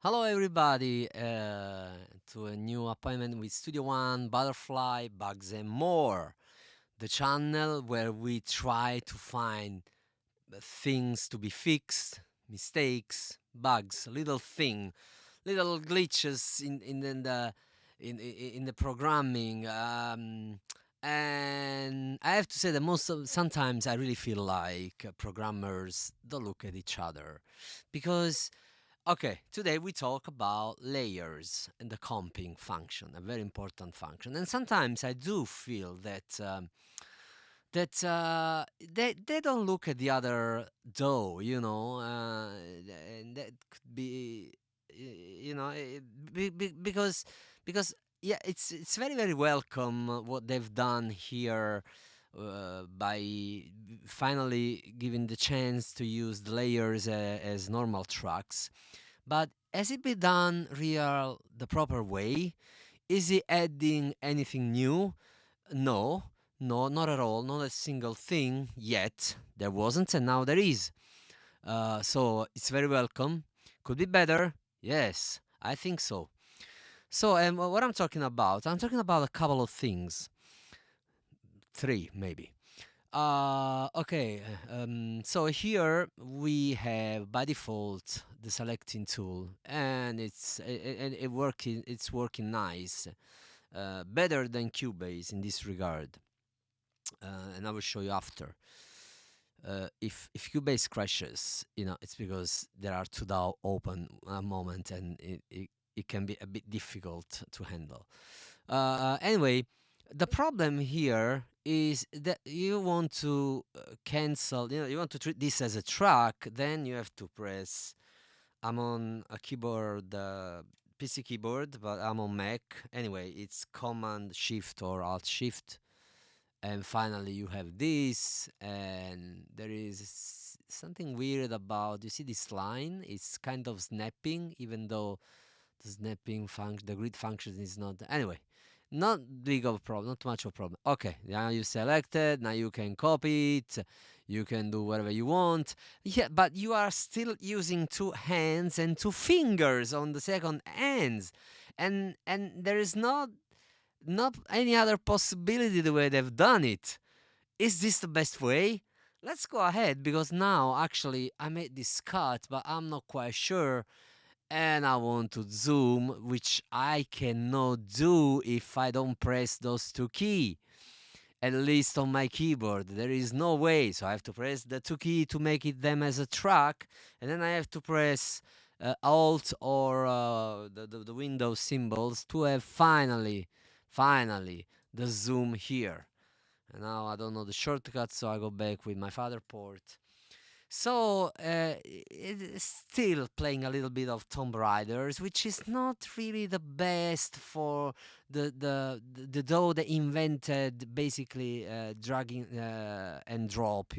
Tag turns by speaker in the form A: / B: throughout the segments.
A: Hello, everybody, to a new appointment with Studio One, Butterfly, Bugs, and more. The channel where we try to find things to be fixed, mistakes, bugs, little glitches in the programming. And I have to say that sometimes I really feel like programmers don't look at each other because okay, today we talk about layers and the comping function, a very important function. And sometimes I do feel that they don't look at the other dough, and that could be, because yeah, it's very welcome what they've done here by finally giving the chance to use the layers as normal tracks. But has it been done real the proper way? Is it adding anything new? No, no, not at all. Not a single thing yet. There wasn't, and now there is. So it's very welcome. Could be better. Yes, I think so. So, what I'm talking about a couple of things. Three, maybe. Okay. So here we have by default the selecting tool, and it's working nice, better than Cubase in this regard, and I will show you after. If Cubase crashes, it's because there are two DAO open a moment, and it can be a bit difficult to handle. Anyway, the problem here is that you want to cancel, you want to treat this as a track, then you have to press. I'm on a keyboard, PC keyboard, but I'm on Mac. Anyway, it's Command Shift or Alt Shift, and finally you have this, and there is something weird about, you see this line, it's kind of snapping, even though the snapping function, the grid function is not. Anyway, not big of a problem, not much of a problem. Okay, now you selected, now you can copy it, you can do whatever you want. Yeah, but you are still using two hands and two fingers on the second hands, and there is not any other possibility the way they've done it. Is this the best way? Let's go ahead, because now actually I made this cut, but I'm not quite sure, and I want to zoom, which I cannot do if I don't press those two keys. At least on my keyboard, there is no way. So I have to press the two key to make it them as a track, and then I have to press Alt or the Windows symbols to have finally the zoom here. And now I don't know the shortcut, so I go back with my father port. So it's still playing a little bit of Tomb Raiders, which is not really the best for the DAW that invented basically dragging and drop,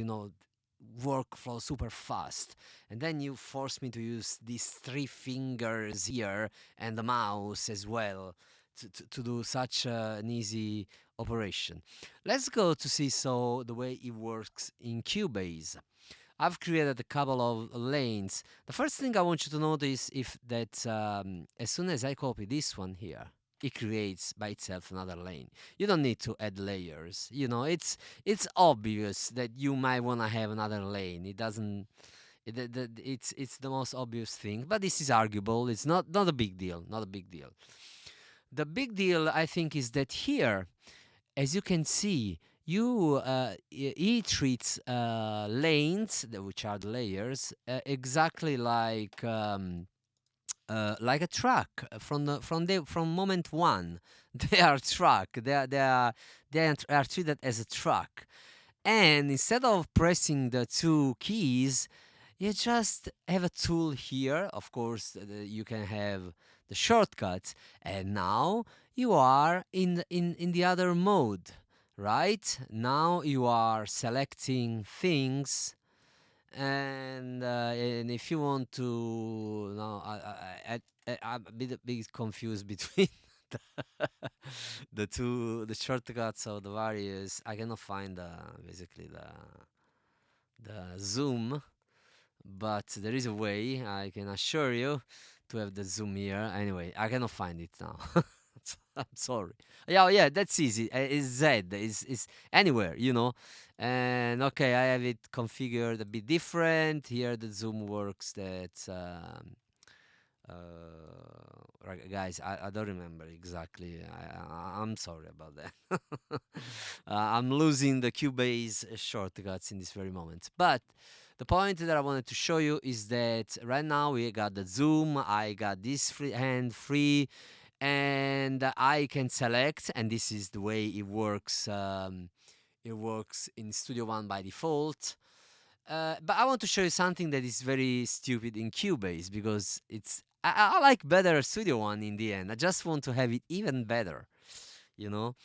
A: workflow super fast. And then you force me to use these three fingers here and the mouse as well to do such an easy operation. Let's go to see the way it works in Cubase. I've created a couple of lanes. The first thing I want you to notice if that as soon as I copy this one here, it creates by itself another lane. You don't need to add layers. It's obvious that you might want to have another lane. It doesn't. It's the most obvious thing, but this is arguable. It's not a big deal. Not a big deal. The big deal, I think, is that here, as you can see, he treats lanes, which are the layers, exactly like a track from moment one. They are track. They are treated as a track. And instead of pressing the two keys, you just have a tool here. Of course, you can have the shortcuts, and now you are in the other mode, right? Now you are selecting things, and if you want to, now I'm a bit confused between the shortcuts of the various. I cannot find basically the zoom, but there is a way, I can assure you, to have the zoom here. Anyway, I cannot find it now. I'm sorry. Yeah, oh, yeah, that's easy. It's Z. Is anywhere, you know. And okay, I have it configured a bit different. Here the zoom works. Right, guys, I don't remember exactly. I'm sorry about that. I'm losing the Cubase shortcuts in this very moment. But the point that I wanted to show you is that right now we got the zoom. I got this free hand free, and I can select, and this is the way it works. It works in Studio One by default. But I want to show you something that is very stupid in Cubase because I like better Studio One in the end. I just want to have it even better, you know.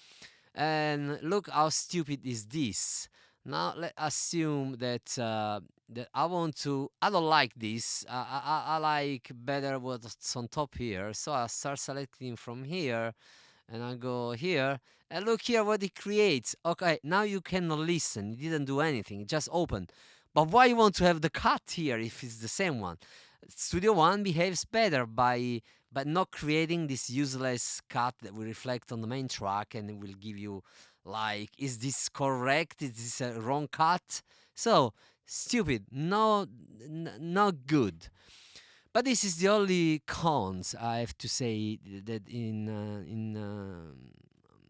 A: And look how stupid is this. Now let's assume that I want to. I don't like this. I like better what's on top here. So I start selecting from here, and I go here. And look here what it creates. Okay, now you cannot listen. It didn't do anything. It just opened. But why you want to have the cut here if it's the same one? Studio One behaves better by not creating this useless cut that will reflect on the main track and it will give you like, is this correct? Is this a wrong cut? So stupid, no, not good. But this is the only cons I have to say that in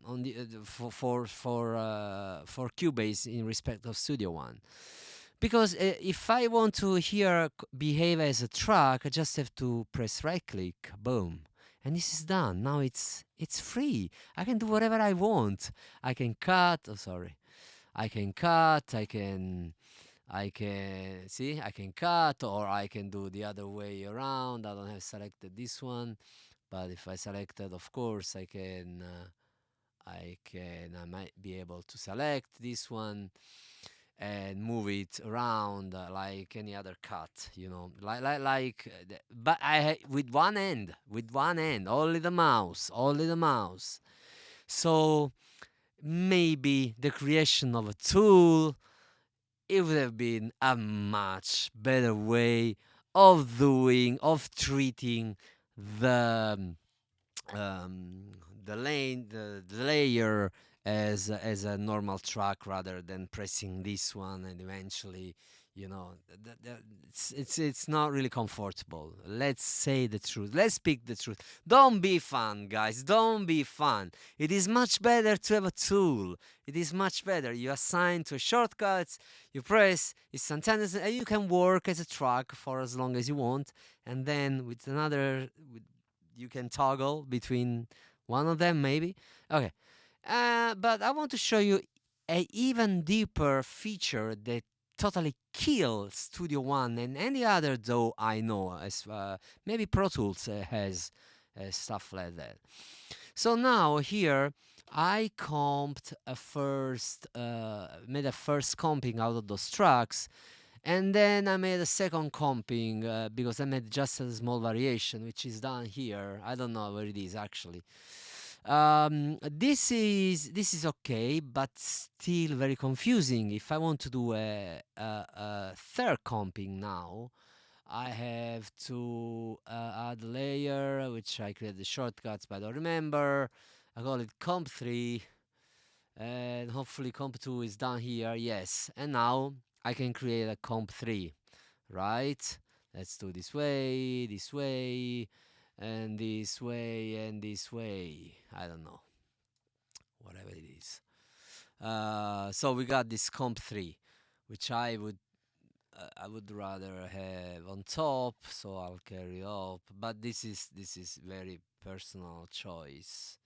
A: on the for Cubase in respect of Studio One. Because if I want to hear behave as a track, I just have to press right click, boom, and this is done. Now it's free. I can do whatever I want. I can cut. Oh, sorry. I can cut. I can see. I can cut, or I can do the other way around. I don't have selected this one, but if I selected, of course, I can. I might be able to select this one and move it around like any other cut, you know, but with one hand, only the mouse. So maybe the creation of a tool, it would have been a much better way of treating the um, the layer as a normal track rather than pressing this one and eventually, you know, it's not really comfortable. Let's say the truth. Let's speak the truth. Don't be fun, guys. Don't be fun. It is much better to have a tool. It is much better. You assign to a shortcuts, you press instantaneously, and you can work as a track for as long as you want. And then you can toggle between one of them, maybe. Okay. But I want to show you a even deeper feature that totally kills Studio One and any other DAW I know. As maybe Pro Tools has stuff like that. So now here I made a first comping out of those tracks, and then I made a second comping because I made just a small variation, which is down here. I don't know where it is actually. This is okay, but still very confusing. If I want to do a third comping now, I have to add a layer, which I create the shortcuts, but I don't remember. I call it comp 3, and hopefully comp 2 is down here. Yes, and now I can create a comp 3, right? Let's do this way, and this way, and this way. I don't know, whatever it is. So we got this comp 3, which I would rather have on top, so I'll carry up. But this is very personal choice.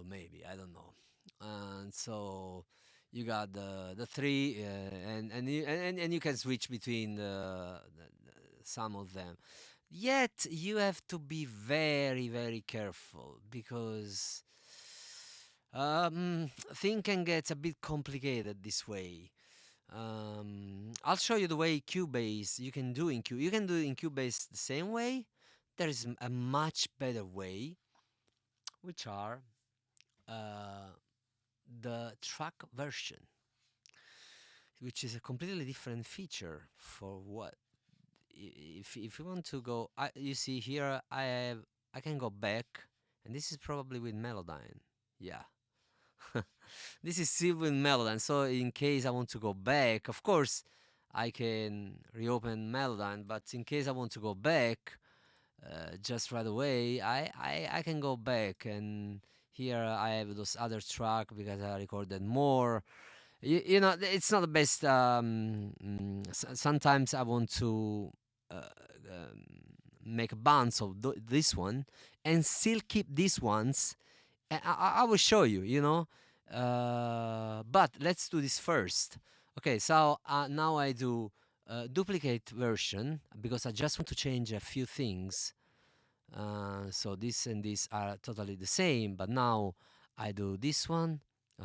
A: Maybe I don't know. And so you got the three, and you can switch between some of them. Yet you have to be very very careful because thing can get a bit complicated this way. I'll show you the way Cubase you can do in Cubase the same way. There is a much better way, which are uh, the track version, which is a completely different feature for what if you want to go, you see here I can go back, and this is probably with Melodyne. Yeah, this is still with Melodyne. So in case I want to go back, of course, I can reopen Melodyne. But in case I want to go back, just right away, I can go back, and here I have those other track because I recorded more. It's not the best. Sometimes I want to um, make a bounce of this one and still keep these ones. And I will show you, but let's do this first. Okay, so now I do duplicate version because I just want to change a few things. So this and this are totally the same, but now I do this one.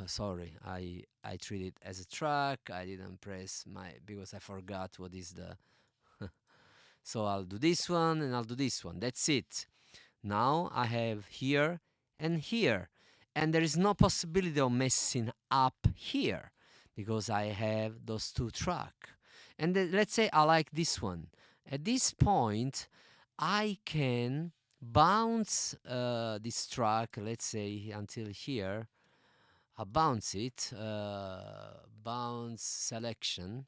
A: Sorry, I treat it as a track. I didn't press my because I forgot what is the. So I'll do this one and I'll do this one. That's it. Now I have here and here, and there is no possibility of messing up here because I have those two tracks. And then let's say I like this one. At this point, I can bounce this track, let's say until here. I bounce it, bounce selection,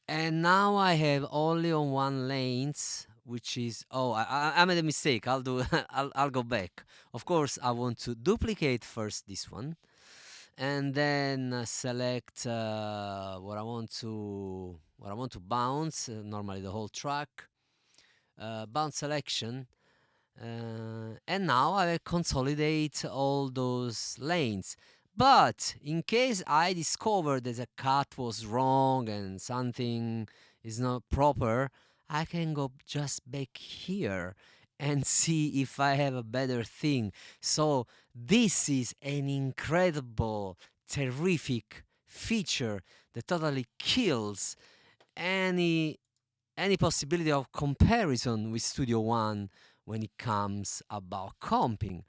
A: and now I have only on one lanes, which is I made a mistake. I'll do I'll go back. Of course, I want to duplicate first this one, and then select what I want to bounce. Normally the whole track. Bounce selection, and now I will consolidate all those lanes. But in case I discover that the cut was wrong and something is not proper, I can go just back here and see if I have a better thing. So this is an incredible, terrific feature that totally kills any possibility of comparison with Studio One when it comes about comping,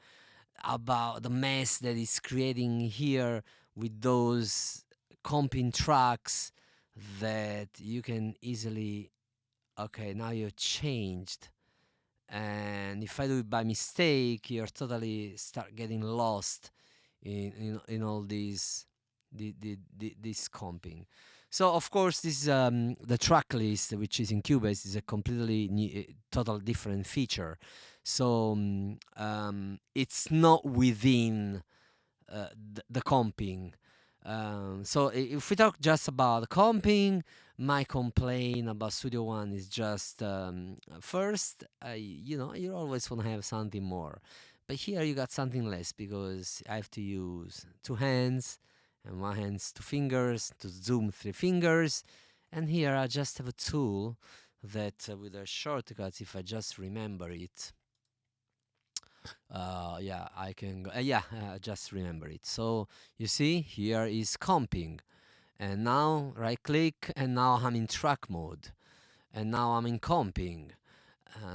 A: about the mess that is creating here with those comping tracks that you can easily. Okay, now you're changed, and if I do it by mistake, you're totally start getting lost in all this comping. So of course this is the track list, which is in Cubase, is a completely new, total different feature. So it's not within the comping. So if we talk just about comping, my complaint about Studio One is just first, you always want to have something more, but here you got something less because I have to use two hands, and one hand's two fingers to zoom three fingers, and here I just have a tool that with a shortcut, if I just remember it, yeah, I can go, yeah, just remember it. So you see here is comping, and now right click, and now I'm in track mode, and now I'm in comping.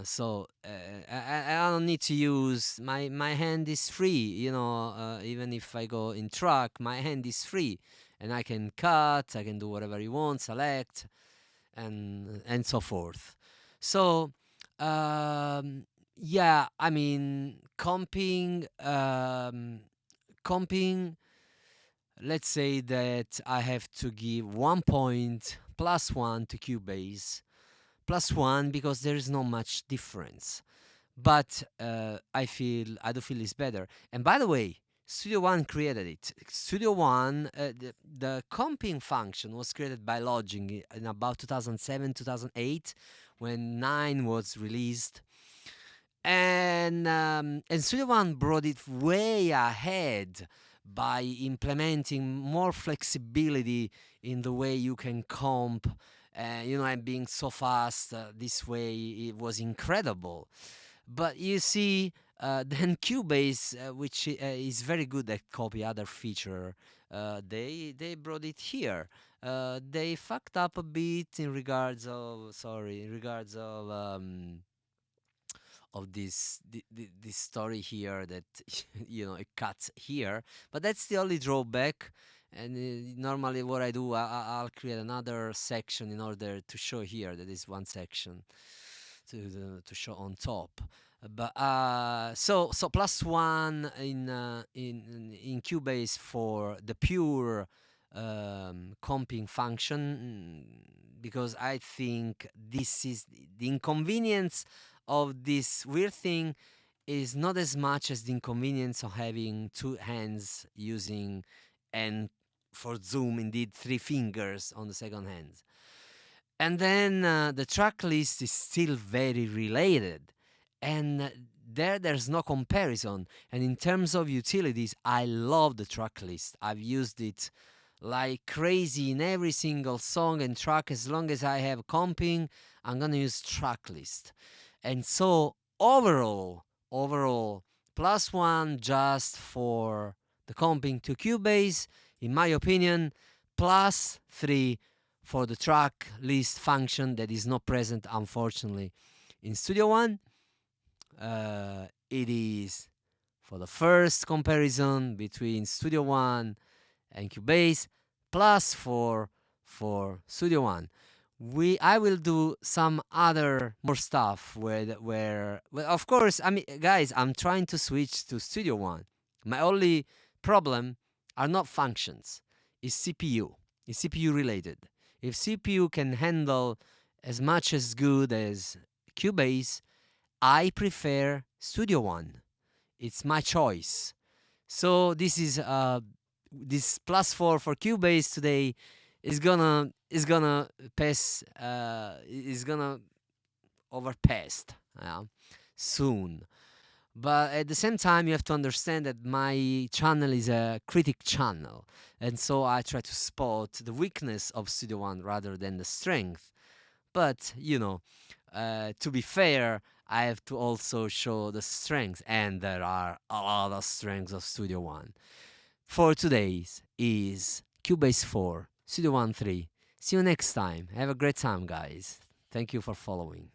A: So I don't need to use my hand is free, even if I go in track, my hand is free, and I can cut, I can do whatever you want, select, and so forth. So yeah, I mean comping, let's say that I have to give 1 point plus 1 to Cubase plus 1 because there is not much difference. But I do feel it's better. And by the way, Studio One created it. Studio One, the comping function was created by Logic in about 2007, 2008, when 9 was released. And Studio One brought it way ahead by implementing more flexibility in the way you can comp, and being so fast this way. It was incredible. But you see, then Cubase, which is very good at copy other feature, they brought it here. They fucked up a bit in regards of this story here that it cuts here, but that's the only drawback. And normally, what I do, I'll create another section in order to show here that is one section to show on top. But so plus one in Cubase for the pure comping function, because I think this is the inconvenience of this weird thing is not as much as the inconvenience of having two hands using, and for zoom indeed three fingers on the second hand. And then the track list is still very related, and there's no comparison. And in terms of utilities, I love the track list. I've used it like crazy in every single song and track. As long as I have comping, I'm gonna use track list. And so overall plus one just for the comping to Cubase, in my opinion, plus three for the track list function that is not present, unfortunately, in Studio One. It is for the first comparison between Studio One and Cubase, plus 4 for Studio One. I will do some other more stuff where well, of course, I mean, guys, I'm trying to switch to Studio One. My only problem are not functions, is CPU. It's CPU related. If CPU can handle as much as good as Cubase, I prefer Studio One. It's my choice. So this plus 4 for Cubase today is gonna pass is gonna overpassed, soon. But at the same time, you have to understand that my channel is a critic channel, and so I try to spot the weakness of Studio One rather than the strength. But to be fair, I have to also show the strengths, and there are a lot of strengths of Studio One. For today's is Cubase 4, Studio One 3. See you next time. Have a great time, guys. Thank you for following.